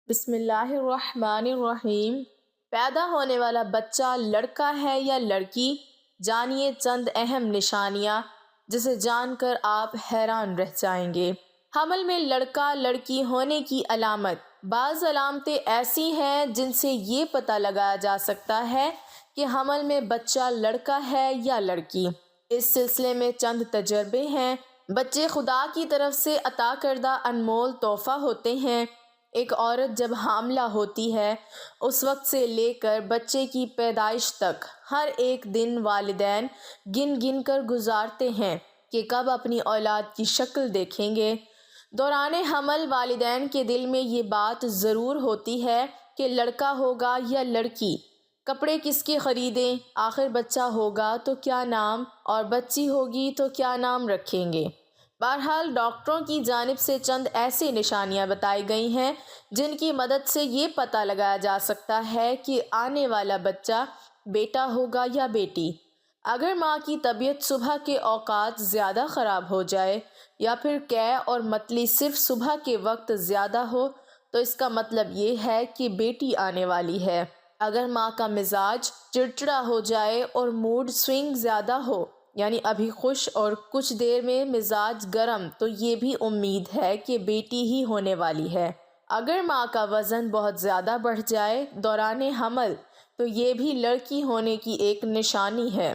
بسم اللہ الرحمن الرحیم۔ پیدا ہونے والا بچہ لڑکا ہے یا لڑکی؟ جانیے چند اہم نشانیاں جسے جان کر آپ حیران رہ جائیں گے۔ حمل میں لڑکا لڑکی ہونے کی علامت۔ بعض علامتیں ایسی ہیں جن سے یہ پتہ لگایا جا سکتا ہے کہ حمل میں بچہ لڑکا ہے یا لڑکی۔ اس سلسلے میں چند تجربے ہیں۔ بچے خدا کی طرف سے عطا کردہ انمول تحفہ ہوتے ہیں۔ ایک عورت جب حاملہ ہوتی ہے اس وقت سے لے کر بچے کی پیدائش تک ہر ایک دن والدین گن گن کر گزارتے ہیں کہ کب اپنی اولاد کی شکل دیکھیں گے۔ دوران حمل والدین کے دل میں یہ بات ضرور ہوتی ہے کہ لڑکا ہوگا یا لڑکی، کپڑے کس کے خریدیں، آخر بچہ ہوگا تو کیا نام، اور بچی ہوگی تو کیا نام رکھیں گے۔ بہرحال ڈاکٹروں کی جانب سے چند ایسی نشانیاں بتائی گئی ہیں جن کی مدد سے یہ پتہ لگایا جا سکتا ہے کہ آنے والا بچہ بیٹا ہوگا یا بیٹی۔ اگر ماں کی طبیعت صبح کے اوقات زیادہ خراب ہو جائے یا پھر قے اور متلی صرف صبح کے وقت زیادہ ہو تو اس کا مطلب یہ ہے کہ بیٹی آنے والی ہے۔ اگر ماں کا مزاج چڑچڑا ہو جائے اور موڈ سوئنگ زیادہ ہو، یعنی ابھی خوش اور کچھ دیر میں مزاج گرم، تو یہ بھی امید ہے کہ بیٹی ہی ہونے والی ہے۔ اگر ماں کا وزن بہت زیادہ بڑھ جائے دوران حمل تو یہ بھی لڑکی ہونے کی ایک نشانی ہے۔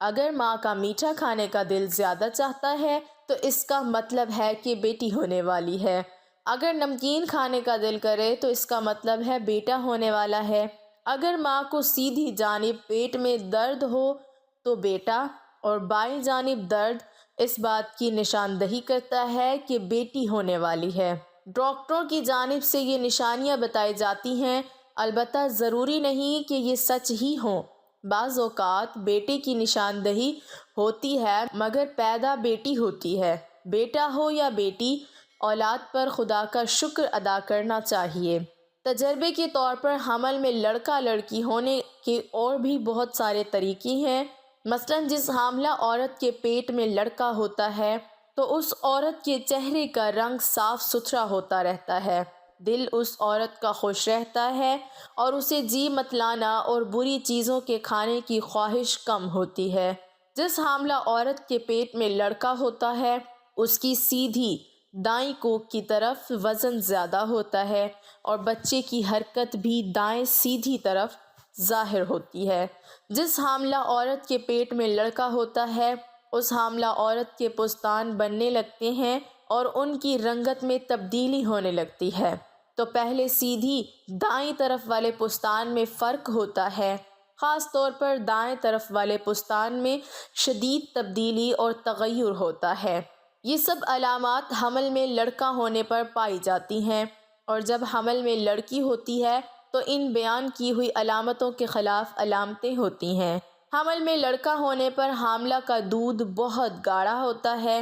اگر ماں کا میٹھا کھانے کا دل زیادہ چاہتا ہے تو اس کا مطلب ہے کہ بیٹی ہونے والی ہے۔ اگر نمکین کھانے کا دل کرے تو اس کا مطلب ہے بیٹا ہونے والا ہے۔ اگر ماں کو سیدھی جانب پیٹ میں درد ہو تو بیٹا، اور بائیں جانب درد اس بات کی نشاندہی کرتا ہے کہ بیٹی ہونے والی ہے۔ ڈاکٹروں کی جانب سے یہ نشانیاں بتائی جاتی ہیں، البتہ ضروری نہیں کہ یہ سچ ہی ہوں۔ بعض اوقات بیٹے کی نشاندہی ہوتی ہے مگر پیدا بیٹی ہوتی ہے۔ بیٹا ہو یا بیٹی، اولاد پر خدا کا شکر ادا کرنا چاہیے۔ تجربے کے طور پر حمل میں لڑکا لڑکی ہونے کے اور بھی بہت سارے طریقے ہیں۔ مثلاً جس حاملہ عورت کے پیٹ میں لڑکا ہوتا ہے تو اس عورت کے چہرے کا رنگ صاف ستھرا ہوتا رہتا ہے، دل اس عورت کا خوش رہتا ہے اور اسے جی متلانا اور بری چیزوں کے کھانے کی خواہش کم ہوتی ہے۔ جس حاملہ عورت کے پیٹ میں لڑکا ہوتا ہے اس کی سیدھی دائیں کوکھ کی طرف وزن زیادہ ہوتا ہے اور بچے کی حرکت بھی دائیں سیدھی طرف ظاہر ہوتی ہے۔ جس حاملہ عورت کے پیٹ میں لڑکا ہوتا ہے اس حاملہ عورت کے پستان بننے لگتے ہیں اور ان کی رنگت میں تبدیلی ہونے لگتی ہے۔ تو پہلے سیدھی دائیں طرف والے پستان میں فرق ہوتا ہے، خاص طور پر دائیں طرف والے پستان میں شدید تبدیلی اور تغیر ہوتا ہے۔ یہ سب علامات حمل میں لڑکا ہونے پر پائی جاتی ہیں، اور جب حمل میں لڑکی ہوتی ہے تو ان بیان کی ہوئی علامتوں کے خلاف علامتیں ہوتی ہیں۔ حمل میں لڑکا ہونے پر حاملہ کا دودھ بہت گاڑھا ہوتا ہے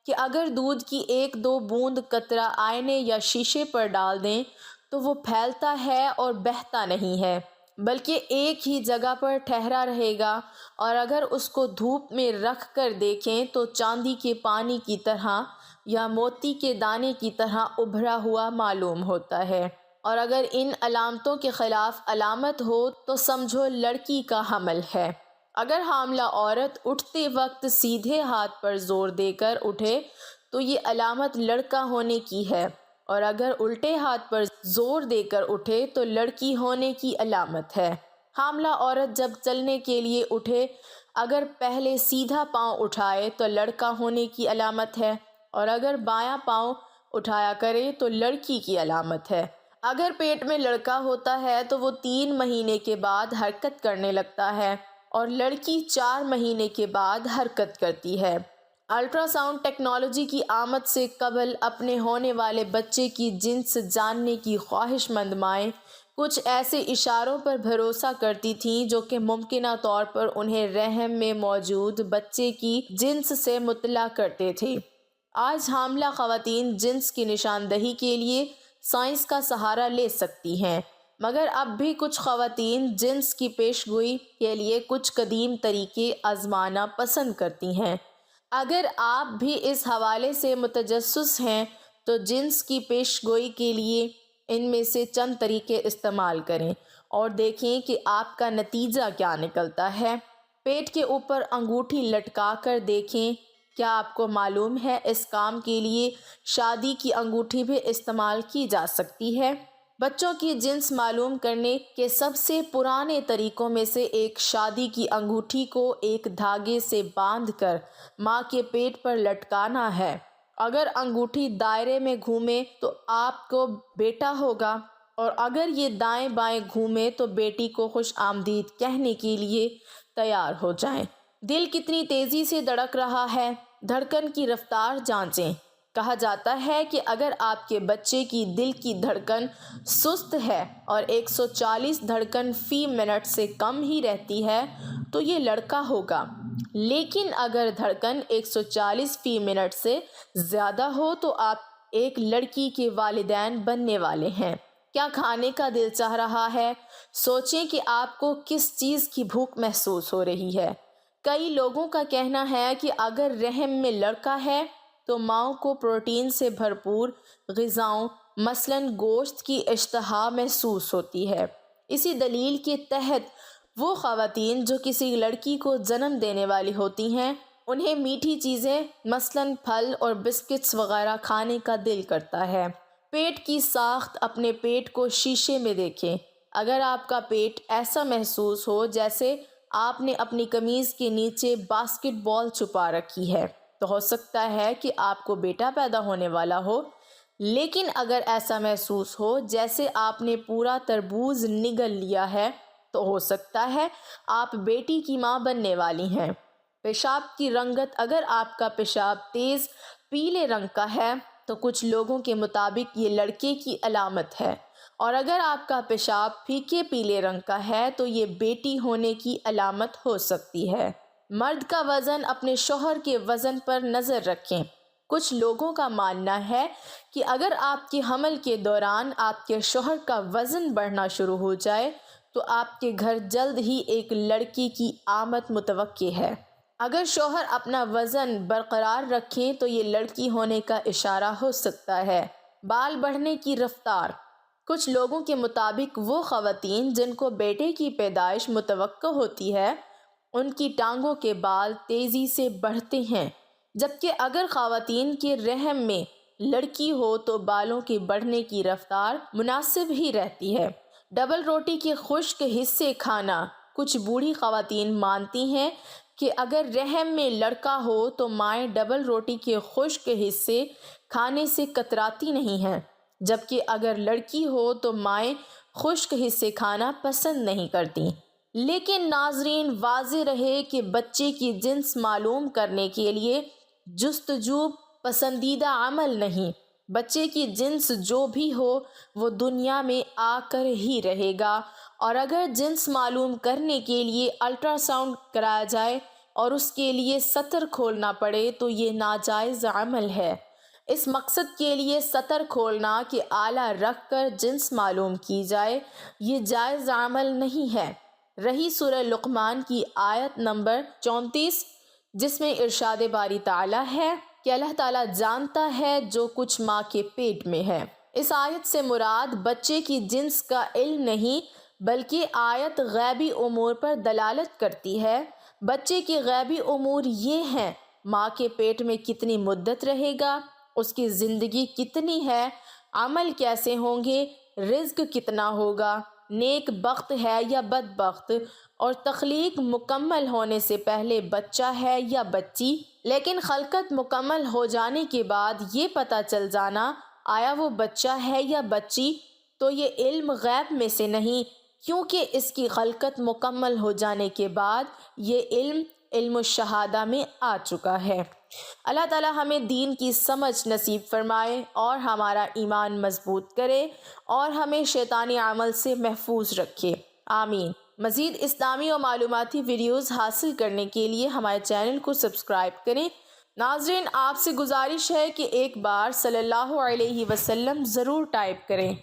کہ اگر دودھ کی ایک دو بوند قطرہ آئینے یا شیشے پر ڈال دیں تو وہ پھیلتا ہے اور بہتا نہیں ہے، بلکہ ایک ہی جگہ پر ٹھہرا رہے گا، اور اگر اس کو دھوپ میں رکھ کر دیکھیں تو چاندی کے پانی کی طرح یا موتی کے دانے کی طرح ابھرا ہوا معلوم ہوتا ہے۔ اور اگر ان علامتوں کے خلاف علامت ہو تو سمجھو لڑکی کا حمل ہے۔ اگر حاملہ عورت اٹھتے وقت سیدھے ہاتھ پر زور دے کر اٹھے تو یہ علامت لڑکا ہونے کی ہے، اور اگر الٹے ہاتھ پر زور دے کر اٹھے تو لڑکی ہونے کی علامت ہے۔ حاملہ عورت جب چلنے کے لیے اٹھے اگر پہلے سیدھا پاؤں اٹھائے تو لڑکا ہونے کی علامت ہے، اور اگر بایاں پاؤں اٹھایا کرے تو لڑکی کی علامت ہے۔ اگر پیٹ میں لڑکا ہوتا ہے تو وہ 3 مہینے کے بعد حرکت کرنے لگتا ہے اور لڑکی 4 مہینے کے بعد حرکت کرتی ہے۔ الٹرا ساؤنڈ ٹیکنالوجی کی آمد سے قبل اپنے ہونے والے بچے کی جنس جاننے کی خواہش مند مائیں کچھ ایسے اشاروں پر بھروسہ کرتی تھیں جو کہ ممکنہ طور پر انہیں رحم میں موجود بچے کی جنس سے مطلع کرتے تھے۔ آج حاملہ خواتین جنس کی نشاندہی کے لیے سائنس کا سہارا لے سکتی ہیں، مگر اب بھی کچھ خواتین جنس کی پیشگوئی کے لیے کچھ قدیم طریقے آزمانا پسند کرتی ہیں۔ اگر آپ بھی اس حوالے سے متجسس ہیں تو جنس کی پیشگوئی کے لیے ان میں سے چند طریقے استعمال کریں اور دیکھیں کہ آپ کا نتیجہ کیا نکلتا ہے۔ پیٹ کے اوپر انگوٹھی لٹکا کر دیکھیں۔ کیا آپ کو معلوم ہے اس کام کے لیے شادی کی انگوٹھی بھی استعمال کی جا سکتی ہے؟ بچوں کی جنس معلوم کرنے کے سب سے پرانے طریقوں میں سے ایک شادی کی انگوٹھی کو ایک دھاگے سے باندھ کر ماں کے پیٹ پر لٹکانا ہے۔ اگر انگوٹھی دائرے میں گھومے تو آپ کو بیٹا ہوگا، اور اگر یہ دائیں بائیں گھومے تو بیٹی کو خوش آمدید کہنے کے لیے تیار ہو جائیں۔ دل کتنی تیزی سے دھڑک رہا ہے، دھڑکن کی رفتار جانچیں۔ کہا جاتا ہے کہ اگر آپ کے بچے کی دل کی دھڑکن سست ہے اور 140 دھڑکن فی منٹ سے کم ہی رہتی ہے تو یہ لڑکا ہوگا، لیکن اگر دھڑکن 140 فی منٹ سے زیادہ ہو تو آپ ایک لڑکی کے والدین بننے والے ہیں۔ کیا کھانے کا دل چاہ رہا ہے؟ سوچیں کہ آپ کو کس چیز کی بھوک محسوس ہو رہی ہے۔ کئی لوگوں کا کہنا ہے کہ اگر رحم میں لڑکا ہے تو ماؤں کو پروٹین سے بھرپور غذاؤں مثلاً گوشت کی اشتہا محسوس ہوتی ہے۔ اسی دلیل کے تحت وہ خواتین جو کسی لڑکی کو جنم دینے والی ہوتی ہیں انہیں میٹھی چیزیں مثلاً پھل اور بسکٹس وغیرہ کھانے کا دل کرتا ہے۔ پیٹ کی ساخت۔ اپنے پیٹ کو شیشے میں دیکھیں۔ اگر آپ کا پیٹ ایسا محسوس ہو جیسے آپ نے اپنی قمیض کے نیچے باسکٹ بال چھپا رکھی ہے تو ہو سکتا ہے کہ آپ کو بیٹا پیدا ہونے والا ہو، لیکن اگر ایسا محسوس ہو جیسے آپ نے پورا تربوز نگل لیا ہے تو ہو سکتا ہے آپ بیٹی کی ماں بننے والی ہیں۔ پیشاب کی رنگت۔ اگر آپ کا پیشاب تیز پیلے رنگ کا ہے تو کچھ لوگوں کے مطابق یہ لڑکے کی علامت ہے، اور اگر آپ کا پیشاب پھیکے پیلے رنگ کا ہے تو یہ بیٹی ہونے کی علامت ہو سکتی ہے۔ مرد کا وزن۔ اپنے شوہر کے وزن پر نظر رکھیں۔ کچھ لوگوں کا ماننا ہے کہ اگر آپ کے حمل کے دوران آپ کے شوہر کا وزن بڑھنا شروع ہو جائے تو آپ کے گھر جلد ہی ایک لڑکی کی آمد متوقع ہے۔ اگر شوہر اپنا وزن برقرار رکھیں تو یہ لڑکی ہونے کا اشارہ ہو سکتا ہے۔ بال بڑھنے کی رفتار۔ کچھ لوگوں کے مطابق وہ خواتین جن کو بیٹے کی پیدائش متوقع ہوتی ہے ان کی ٹانگوں کے بال تیزی سے بڑھتے ہیں، جبکہ اگر خواتین کے رحم میں لڑکی ہو تو بالوں کے بڑھنے کی رفتار مناسب ہی رہتی ہے۔ ڈبل روٹی کے خشک حصے کھانا۔ کچھ بوڑھی خواتین مانتی ہیں کہ اگر رحم میں لڑکا ہو تو مائیں ڈبل روٹی کے خشک حصے کھانے سے کتراتی نہیں ہیں، جبکہ اگر لڑکی ہو تو مائیں خشک حصے کھانا پسند نہیں کرتی۔ لیکن ناظرین، واضح رہے کہ بچے کی جنس معلوم کرنے کے لیے جستجو پسندیدہ عمل نہیں۔ بچے کی جنس جو بھی ہو وہ دنیا میں آ کر ہی رہے گا، اور اگر جنس معلوم کرنے کے لیے الٹرا ساؤنڈ کرایا جائے اور اس کے لیے سطر کھولنا پڑے تو یہ ناجائز عمل ہے۔ اس مقصد کے لیے سطر کھولنا کے آلہ رکھ کر جنس معلوم کی جائے یہ جائز عمل نہیں ہے۔ رہی سورہ لقمان کی آیت نمبر 34 جس میں ارشاد باری تعالیٰ ہے کہ اللہ تعالیٰ جانتا ہے جو کچھ ماں کے پیٹ میں ہے۔ اس آیت سے مراد بچے کی جنس کا علم نہیں بلکہ آیت غیبی امور پر دلالت کرتی ہے۔ بچے کے غیبی امور یہ ہیں: ماں کے پیٹ میں کتنی مدت رہے گا، اس کی زندگی کتنی ہے، عمل کیسے ہوں گے، رزق کتنا ہوگا، نیک بخت ہے یا بدبخت، اور تخلیق مکمل ہونے سے پہلے بچہ ہے یا بچی، لیکن خلقت مکمل ہو جانے کے بعد یہ پتہ چل جانا آیا وہ بچہ ہے یا بچی، تو یہ علم غیب میں سے نہیں، کیونکہ اس کی خلقت مکمل ہو جانے کے بعد یہ علم الشہادہ میں آ چکا ہے۔ اللہ تعالیٰ ہمیں دین کی سمجھ نصیب فرمائے اور ہمارا ایمان مضبوط کرے اور ہمیں شیطانی عمل سے محفوظ رکھے، آمین۔ مزید اسلامی و معلوماتی ویڈیوز حاصل کرنے کے لیے ہمارے چینل کو سبسکرائب کریں۔ ناظرین، آپ سے گزارش ہے کہ ایک بار صلی اللہ علیہ وسلم ضرور ٹائپ کریں۔